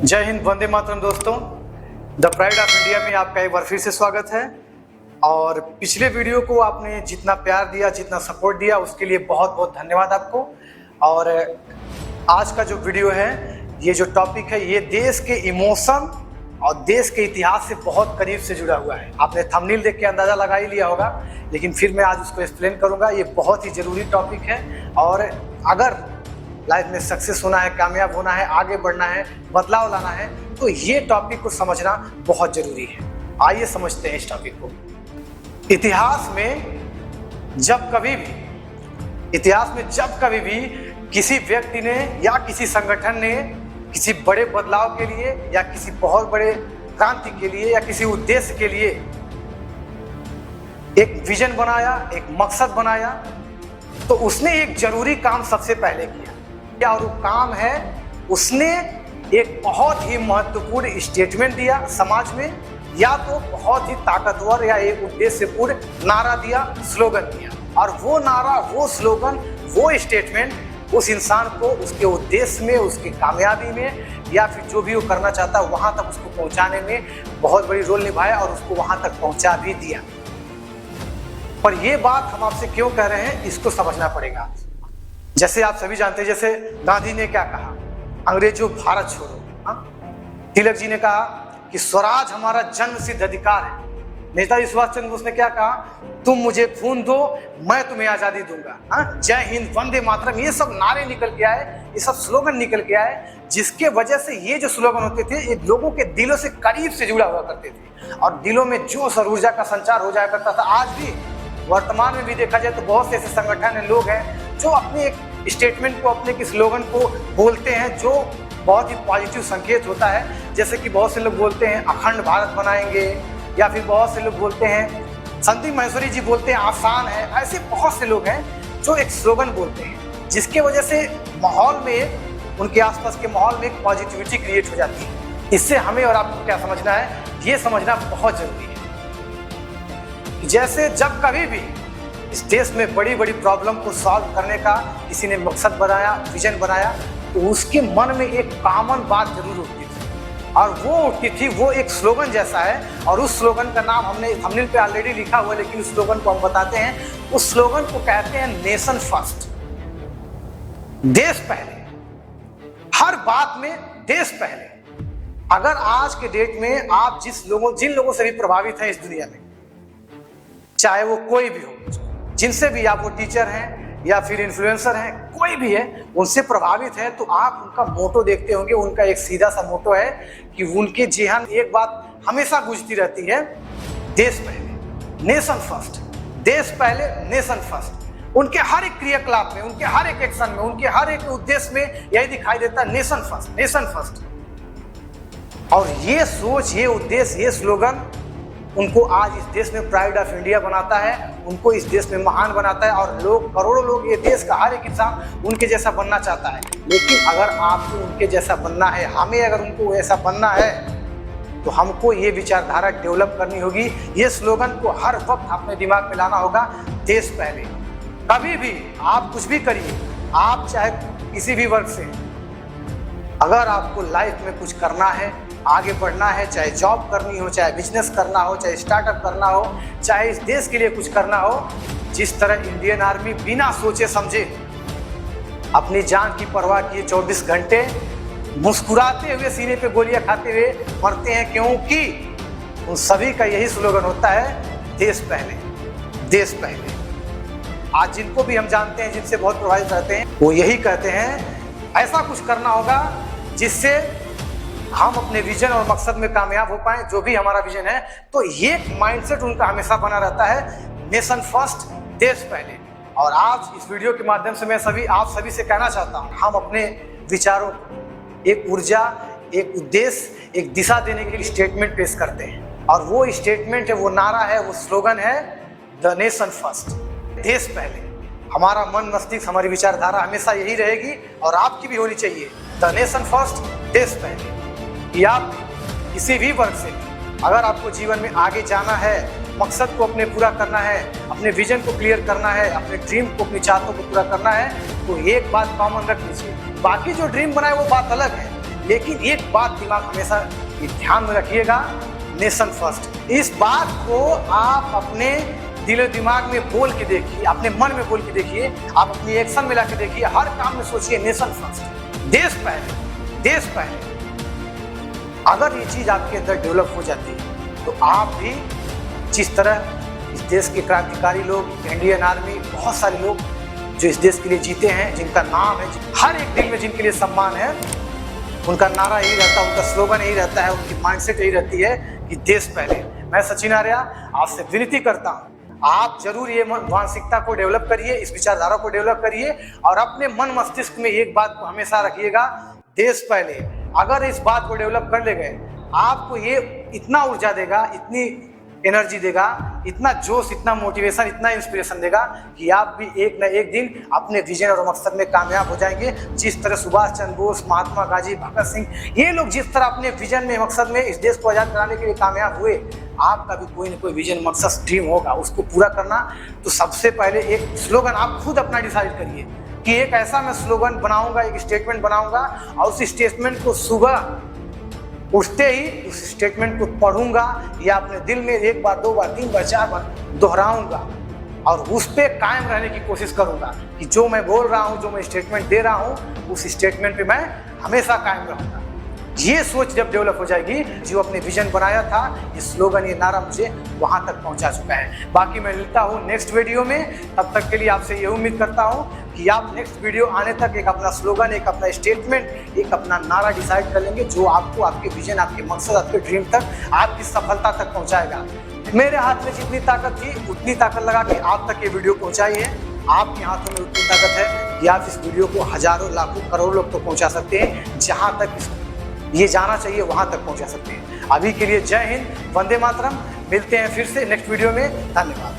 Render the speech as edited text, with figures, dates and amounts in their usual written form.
जय हिंद, वंदे मातरम दोस्तों। The pride of India में आपका एक बार फिर से स्वागत है। और पिछले वीडियो को आपने जितना प्यार दिया, जितना सपोर्ट दिया, उसके लिए बहुत बहुत धन्यवाद आपको। और आज का जो वीडियो है, ये जो टॉपिक है, ये देश के इमोशन और देश के इतिहास से बहुत करीब से जुड़ा हुआ है। आपने थंबनेल देख के अंदाज़ा लगा ही लिया होगा, लेकिन फिर मैं आज उसको एक्सप्लेन करूँगा। ये बहुत ही ज़रूरी टॉपिक है और अगर लाइफ में सक्सेस होना है, कामयाब होना है, आगे बढ़ना है, बदलाव लाना है, तो ये टॉपिक को समझना बहुत ज़रूरी है। आइए समझते हैं इस टॉपिक को। इतिहास में जब कभी भी किसी व्यक्ति ने या किसी संगठन ने किसी बड़े बदलाव के लिए या किसी बहुत बड़े क्रांति के लिए या किसी उद्देश्य के लिए एक विजन बनाया, एक मकसद बनाया, तो उसने एक जरूरी काम सबसे पहले किया। और वो काम है, उसने एक बहुत ही महत्वपूर्ण स्टेटमेंट दिया समाज में, या तो बहुत ही ताकतवर या एक उद्देश्यपूर्ण नारा दिया, स्लोगन दिया। और वो नारा, वो स्लोगन, वो स्टेटमेंट उस इंसान को उसके उद्देश्य में, उसकी कामयाबी में, या फिर जो भी वो करना चाहता है वहाँ तक उसको पहुँचाने में बहुत बड़ी रोल निभाया और उसको वहाँ तक पहुँचा भी दिया। पर ये बात हम आपसे क्यों कह रहे हैं, इसको समझना पड़ेगा। जैसे आप सभी जानते हैं, जैसे गांधी ने क्या कहा, अंग्रेजों भारत छोड़ो। तिलक जी ने कहा कि स्वराज हमारा जन्म सिद्ध अधिकार है। नेताजी सुभाष चंद्र बोस ने क्या कहा, तुम मुझे खून दो, मैं तुम्हें आजादी दूंगा। जय हिंद, वंदे मातरम, ये सब नारे निकल के आए, ये सब स्लोगन निकल के आए, जिसके वजह से ये जो स्लोगन होते थे, ये लोगों के दिलों से करीब से जुड़ा हुआ करते थे और दिलों में जोश और ऊर्जा का संचार हो जाया करता था। आज भी, वर्तमान में भी देखा जाए तो बहुत से ऐसे संगठन है, लोग हैं जो अपने एक स्टेटमेंट को, अपने की स्लोगन को बोलते हैं, जो बहुत ही पॉजिटिव संकेत होता है। जैसे कि बहुत से लोग बोलते हैं अखंड भारत बनाएंगे, या फिर बहुत से लोग बोलते हैं, संदीप महेश्वरी जी बोलते हैं आसान है। ऐसे बहुत से लोग हैं जो एक स्लोगन बोलते हैं, जिसके वजह से माहौल में, उनके आसपास के माहौल में एक पॉजिटिविटी क्रिएट हो जाती है। इससे हमें और आपको क्या समझना है, ये समझना बहुत जरूरी है। जैसे जब कभी भी इस देश में बड़ी बड़ी प्रॉब्लम को सॉल्व करने का किसी ने मकसद बनाया, विजन बनाया, तो उसके मन में एक कॉमन बात जरूर उठती थी, और वो उठती थी, वो एक स्लोगन जैसा है। और उस स्लोगन का नाम हमने थंबनेल पे ऑलरेडी लिखा हुआ है, लेकिन उस स्लोगन को हम बताते हैं। उस स्लोगन को कहते हैं नेशन फर्स्ट, देश पहले। हर बात में देश पहले। अगर आज के डेट में आप जिन लोगों से भी प्रभावित हैं इस दुनिया में, चाहे वो कोई भी हो, जिनसे भी, आप वो टीचर हैं या फिर इन्फ्लुएंसर हैं, कोई भी है, उनसे प्रभावित है, तो आप उनका मोटो देखते होंगे। उनका एक सीधा सा मोटो है कि उनके जेहन एक बात हमेशा गूंजती रहती है, देश पहले, नेशन फर्स्ट, देश पहले, नेशन फर्स्ट। उनके हर एक क्रियाकलाप में, उनके हर एक एक्शन में, उनके हर एक उद्देश्य में यही दिखाई देता है, नेशन फर्स्ट, नेशन फर्स्ट। और ये सोच, ये उद्देश्य, ये स्लोगन उनको आज इस देश में प्राइड ऑफ इंडिया बनाता है, उनको इस देश में महान बनाता है। और लोग, करोड़ों लोग, ये देश का हर एक इंसान उनके जैसा बनना चाहता है। लेकिन अगर आपको उनके जैसा बनना है, हमें अगर उनको ऐसा बनना है, तो हमको ये विचारधारा डेवलप करनी होगी। ये स्लोगन को हर वक्त अपने दिमाग में लाना होगा, देश पहले। कभी भी आप कुछ भी करिए, आप चाहे किसी भी वर्ग से, अगर आपको लाइफ में कुछ करना है, आगे बढ़ना है, चाहे जॉब करनी हो, चाहे बिजनेस करना हो, चाहे स्टार्टअप करना हो, चाहे इस देश के लिए कुछ करना हो, जिस तरह इंडियन आर्मी बिना सोचे समझे अपनी जान की परवाह किए 24 घंटे मुस्कुराते हुए सीने पे गोलियां खाते हुए मरते हैं, क्योंकि उन सभी का यही स्लोगन होता है, देश पहले, देश पहले। आज जिनको भी हम जानते हैं, जिनसे बहुत प्रभावित रहते हैं, वो यही कहते हैं, ऐसा कुछ करना होगा जिससे हम अपने विजन और मकसद में कामयाब हो पाएं, जो भी हमारा विजन है। तो ये माइंडसेट उनका हमेशा बना रहता है, नेशन फर्स्ट, देश पहले। और आज इस वीडियो के माध्यम से मैं आप सभी से कहना चाहता हूं, हम अपने विचारों को एक ऊर्जा, एक उद्देश्य, एक दिशा देने के लिए स्टेटमेंट पेश करते हैं। और वो स्टेटमेंट है, वो नारा है, वो स्लोगन है, द नेशन फर्स्ट, देश पहले। हमारा मन, मस्तिष्क, हमारी विचारधारा हमेशा यही रहेगी, और आपकी भी होनी चाहिए, द नेशन फर्स्ट, देश पहले। कि आप किसी भी वर्ग से, अगर आपको जीवन में आगे जाना है, मकसद को अपने पूरा करना है, अपने विजन को क्लियर करना है, अपने ड्रीम को, अपनी चाहतों को पूरा करना है, तो एक बात कॉमन रख लीजिए। बाकी जो ड्रीम बनाए वो बात अलग है, लेकिन एक बात दिमाग हमेशा ध्यान में रखिएगा, नेशन फर्स्ट। इस बात को आप अपने दिलो दिमाग में बोल के देखिए, अपने मन में बोल के देखिए, आप अपनी एक्शन में ला के देखिए, हर काम में सोचिए नेशन फर्स्ट, देश पहले, देश पहले। अगर ये चीज आपके अंदर डेवलप हो जाती है तो आप भी जिस तरह इस देश के क्रांतिकारी लोग, इंडियन आर्मी, बहुत सारे लोग जो इस देश के लिए जीते हैं, जिनका नाम है, हर एक दिन में जिनके लिए सम्मान है, उनका नारा यही रहता है, उनका स्लोगन यही रहता है, उनकी माइंडसेट यही रहती है कि देश पहले। मैं सचिन आर्या आपसे विनती करता हूँ, आप जरूर ये मानसिकता को डेवलप करिए, इस विचारधारा को डेवलप करिए और अपने मन मस्तिष्क में एक बात को हमेशा रखिएगा, देश पहले। अगर इस बात को डेवलप कर ले गए, आपको ये इतना ऊर्जा देगा, इतनी एनर्जी देगा, इतना जोश, इतना मोटिवेशन, इतना इंस्पिरेशन देगा कि आप भी एक न एक दिन अपने विजन और मकसद में कामयाब हो जाएंगे। जिस तरह सुभाष चंद्र बोस, महात्मा गांधी, भगत सिंह, ये लोग जिस तरह अपने विजन में, मकसद में इस देश को आज़ाद कराने के लिए कामयाब हुए, आपका भी कोई न कोई विजन, मकसद, ड्रीम होगा। उसको पूरा करना तो सबसे पहले एक स्लोगन आप खुद अपना डिसाइड करिए कि एक ऐसा मैं स्लोगन बनाऊंगा, एक स्टेटमेंट बनाऊंगा और उस स्टेटमेंट को सुबह उठते ही उस स्टेटमेंट को पढ़ूंगा या अपने दिल में एक बार, दो बार, तीन बार, चार बार दोहराऊंगा और उस पे कायम रहने की कोशिश करूंगा कि जो मैं बोल रहा हूं, जो मैं स्टेटमेंट दे रहा हूं, उस स्टेटमेंट पे मैं हमेशा कायम रहूंगा। ये सोच जब डेवलप हो जाएगी, जो अपने विजन बनाया था, ये स्लोगन, ये नारा मुझे वहां तक पहुंचा चुका है। बाकी मैं मिलता हूं नेक्स्ट वीडियो में, तब तक के लिए आपसे ये उम्मीद करता हूं कि आप नेक्स्ट वीडियो आने तक एक अपना स्लोगन, एक अपना स्टेटमेंट, एक अपना नारा डिसाइड कर लेंगे, जो आपको आपके विजन, आपके मकसद, आपके ड्रीम तक, आपकी सफलता तक पहुंचाएगा। मेरे हाथ में जितनी ताकत थी उतनी ताकत लगा के आप तक ये वीडियो पहुंचाई है। आपके हाथों में उतनी ताकत है कि आप इस वीडियो को हजारों, लाखों, करोड़ों लोग तक पहुंचा सकते हैं। जहां तक ये जाना चाहिए वहां तक पहुंचा सकते हैं। अभी के लिए जय हिंद, वंदे मातरम। मिलते हैं फिर से नेक्स्ट वीडियो में। धन्यवाद।